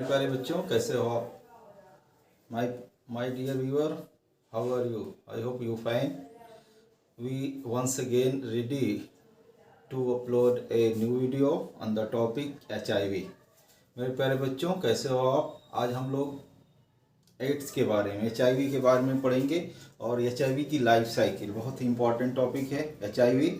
प्यारे बच्चों, कैसे हो आप? My dear viewer, how are you? I hope you fine. We once again ready to upload a new video on the topic HIV. मेरे प्यारे बच्चों, कैसे हो आप? आज हम लोग एड्स के बारे में, HIV के बारे में पढ़ेंगे और HIV की लाइफ साइकिल बहुत ही इम्पॉर्टेंट टॉपिक है. HIV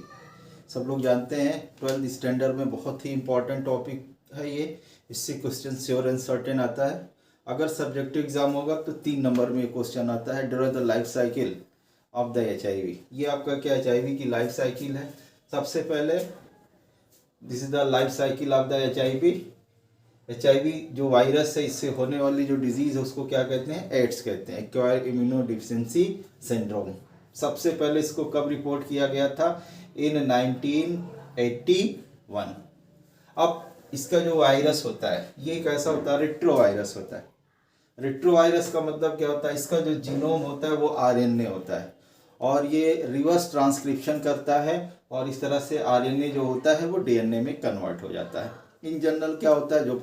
सब लोग जानते हैं 12th स्टैंडर्ड में बहुत ही इम्पॉर्टेंट टॉपिक है ये. इससे क्वेश्चन श्योर एंड सर्टेन आता है. अगर सब्जेक्टिव एग्जाम होगा तो 3 नंबर में क्वेश्चन आता है, draw the life cycle of the HIV. ये आपका क्या HIV की लाइफ साइकिल है. सबसे पहले this is the life cycle of the HIV जो वायरस है, इससे होने वाली जो डिजीज है उसको क्या कहते हैं? एड्स कहते हैं, एक्वायर्ड इम्यूनोडेफिशिएंसी सिंड्रोम. सबसे पहले इसको कब रिपोर्ट किया गया था? इन 1981. अब इसका जो वायरस होता है ये कैसा होता है? रेट्रो वायरस होता है. रेट्रो वायरस का मतलब क्या होता है? इसका जो जीनोम होता है वो RNA होता है और ये रिवर्स ट्रांसक्रिप्शन करता है और इस तरह से RNA जो होता है वो DNA में कन्वर्ट हो जाता है. इन जनरल क्या होता है, जो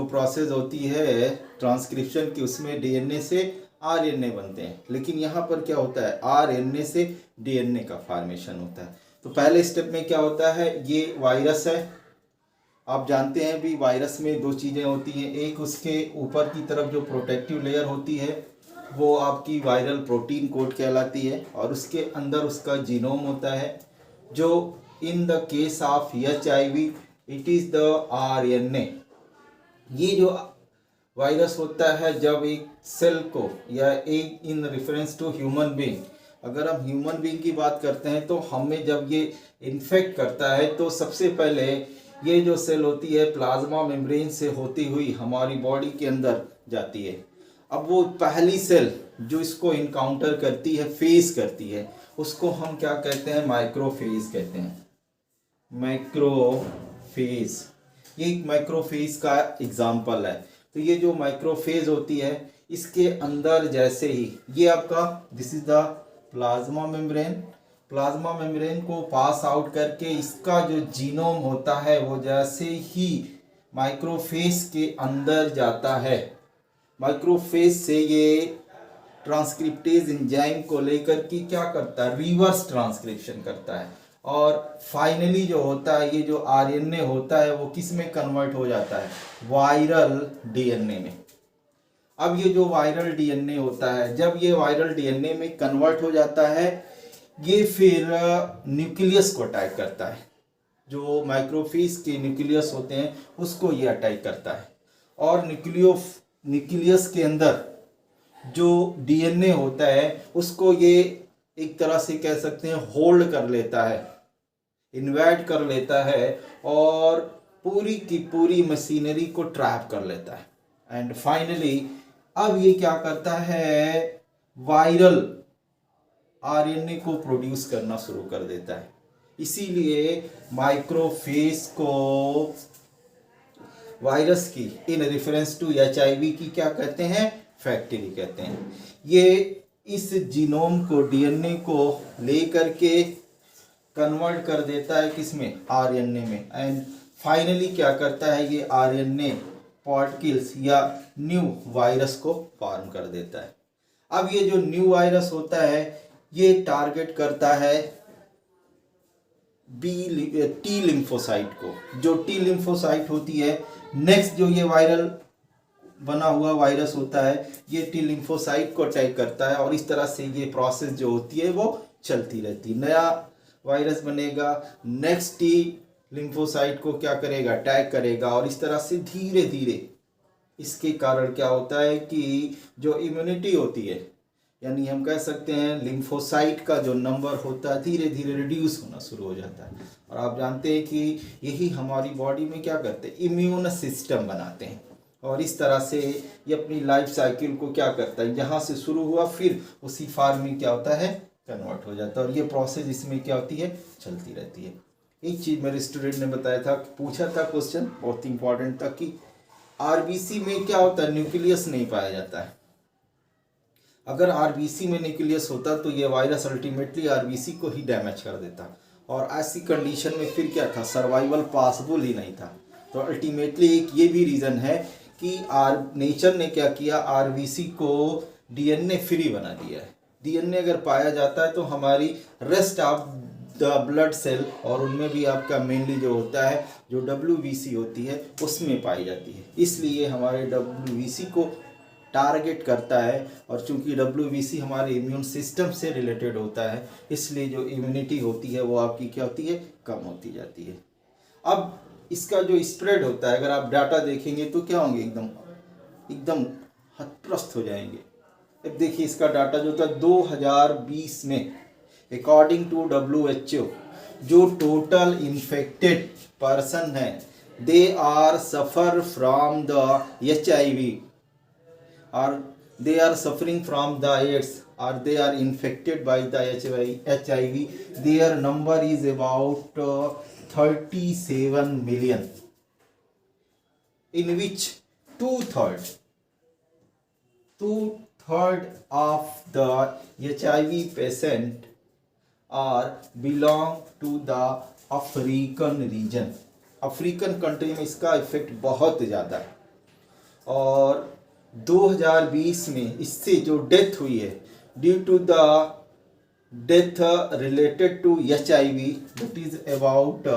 प्रोसेस होती है ट्रांसक्रिप्शन की, उसमें DNA से RNA बनते हैं. लेकिन यहाँ पर क्या होता है? RNA से DNA का फॉर्मेशन होता है. तो पहले स्टेप में क्या होता है? ये वायरस है. आप जानते हैं भी वायरस में 2 चीज़ें होती हैं. एक उसके ऊपर की तरफ जो प्रोटेक्टिव लेयर होती है वो आपकी वायरल प्रोटीन कोट कहलाती है और उसके अंदर उसका जीनोम होता है, जो in the case of HIV it is the RNA. ये जो वायरस होता है जब एक सेल को या एक in reference to human being, अगर हम ह्यूमन बीइंग की बात करते हैं तो हमें जब ये इन्फेक्ट करता है तो सबसे पहले ये जो सेल होती है प्लाज्मा मेम्ब्रेन से होती हुई हमारी बॉडी के अंदर जाती है. अब वो पहली सेल जो इसको इनकाउंटर करती है, फेस करती है, उसको हम क्या कहते हैं? माइक्रोफेज कहते हैं. माइक्रोफेज, ये एक माइक्रोफेज का एग्जाम्पल है. तो ये जो माइक्रोफेज होती है इसके अंदर जैसे ही ये आपका this is the plasma membrane को पास आउट करके इसका जो जीनोम होता है वो जैसे ही माइक्रोफेज के अंदर जाता है, माइक्रोफेज से ये ट्रांसक्रिप्टेज एंजाइम को लेकर के क्या करता है? रिवर्स ट्रांसक्रिप्शन करता है और फाइनली जो होता है ये जो RNA होता है वो किस में कन्वर्ट हो जाता है? वायरल DNA में. अब ये जो वायरल DNA होता है, जब ये वायरल DNA में कन्वर्ट हो जाता है ये फिर न्यूक्लियस को अटैक करता है. जो माइक्रोफेज के न्यूक्लियस होते हैं उसको ये अटैक करता है और न्यूक्लियस के अंदर जो DNA होता है उसको ये एक तरह से कह सकते हैं होल्ड कर लेता है, इन्वाइट कर लेता है और पूरी की पूरी मशीनरी को ट्रैप कर लेता है. एंड फाइनली अब ये क्या करता है? वायरल RNA को प्रोड्यूस करना शुरू कर देता है. इसीलिए माइक्रोफेज को वायरस की इन रेफरेंस टू HIV की क्या कहते हैं? फैक्ट्री कहते हैं. ये इस जीनोम को, DNA को लेकर के कन्वर्ट कर देता है किसमें? RNA में. एंड फाइनली क्या करता है? ये RNA पार्टिकल्स या न्यू वायरस को फॉर्म कर देता है. अब ये जो न्यू वायरस होता है ये टारगेट करता है T लिम्फोसाइट को. जो T लिम्फोसाइट होती है, नेक्स्ट जो ये वायरल बना हुआ वायरस होता है ये T लिम्फोसाइट को अटैक करता है और इस तरह से ये प्रोसेस जो होती है वो चलती रहती है. नया वायरस बनेगा, नेक्स्ट T लिम्फोसाइट को क्या करेगा? अटैक करेगा और इस तरह से धीरे धीरे इसके कारण क्या होता है कि जो इम्यूनिटी होती है, यानी हम कह सकते हैं लिम्फोसाइट का जो नंबर होता है धीरे धीरे रिड्यूस होना शुरू हो जाता है. और आप जानते हैं कि यही हमारी बॉडी में क्या करते हैं? इम्यून सिस्टम बनाते हैं और इस तरह से ये अपनी लाइफ साइकिल को क्या करता है? यहाँ से शुरू हुआ फिर उसी फॉर्म में क्या होता है? कन्वर्ट हो जाता है और ये प्रोसेस इसमें क्या होती है? चलती रहती है. एक चीज़ मेरे स्टूडेंट ने बताया था, पूछा था क्वेश्चन बहुत इंपॉर्टेंट था कि RBC में क्या होता है? न्यूक्लियस नहीं पाया जाता है. अगर RBC में न्यूक्लियस होता तो ये वायरस अल्टीमेटली RBC को ही डैमेज कर देता और ऐसी कंडीशन में फिर क्या था? सर्वाइवल पॉसिबल ही नहीं था. तो अल्टीमेटली एक ये भी रीज़न है कि नेचर ने क्या किया, आरबीसी को डीएनए फ्री बना दिया है। डीएनए अगर पाया जाता है तो हमारी rest of the blood cell, और उनमें भी आपका मेनली जो होता है जो डब्ल्यूबीसी होती है उसमें पाई जाती है, इसलिए हमारे डब्ल्यूबीसी को टारगेट करता है। और चूंकि डब्ल्यूबीसी हमारे इम्यून सिस्टम से रिलेटेड होता है, इसलिए जो इम्यूनिटी होती है वो आपकी क्या होती है, कम होती जाती है। अब इसका जो स्प्रेड होता है, अगर आप डाटा देखेंगे तो क्या होंगे, एकदम एकदम हतप्रस्त हो जाएंगे। अब देखिए इसका डाटा जो था 2020 में अकॉर्डिंग टू WHO, जो टोटल इन्फेक्टेड पर्सन है they are suffer from the HIV, or they are suffering from the AIDS, or they are infected by the HIV, their number is about 37 million, in which two-third of the HIV patient are belong to the African region. African country में इसका effect बहुत ज़्यादा है। और 2020 में इससे जो death हुई है due to the death related to HIV, that is about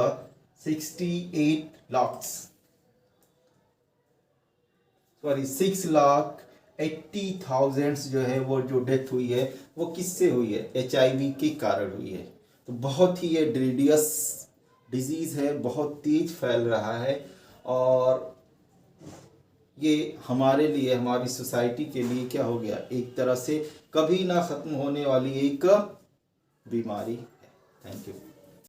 6,80,000 जो है वो जो डेथ हुई है वो किससे हुई है, HIV के कारण हुई है। तो बहुत ही ये डेंजरस डिजीज़ है, बहुत तेज फैल रहा है, और ये हमारे लिए, हमारी सोसाइटी के लिए क्या हो गया, एक तरह से कभी ना ख़त्म होने वाली एक बीमारी है। Thank you.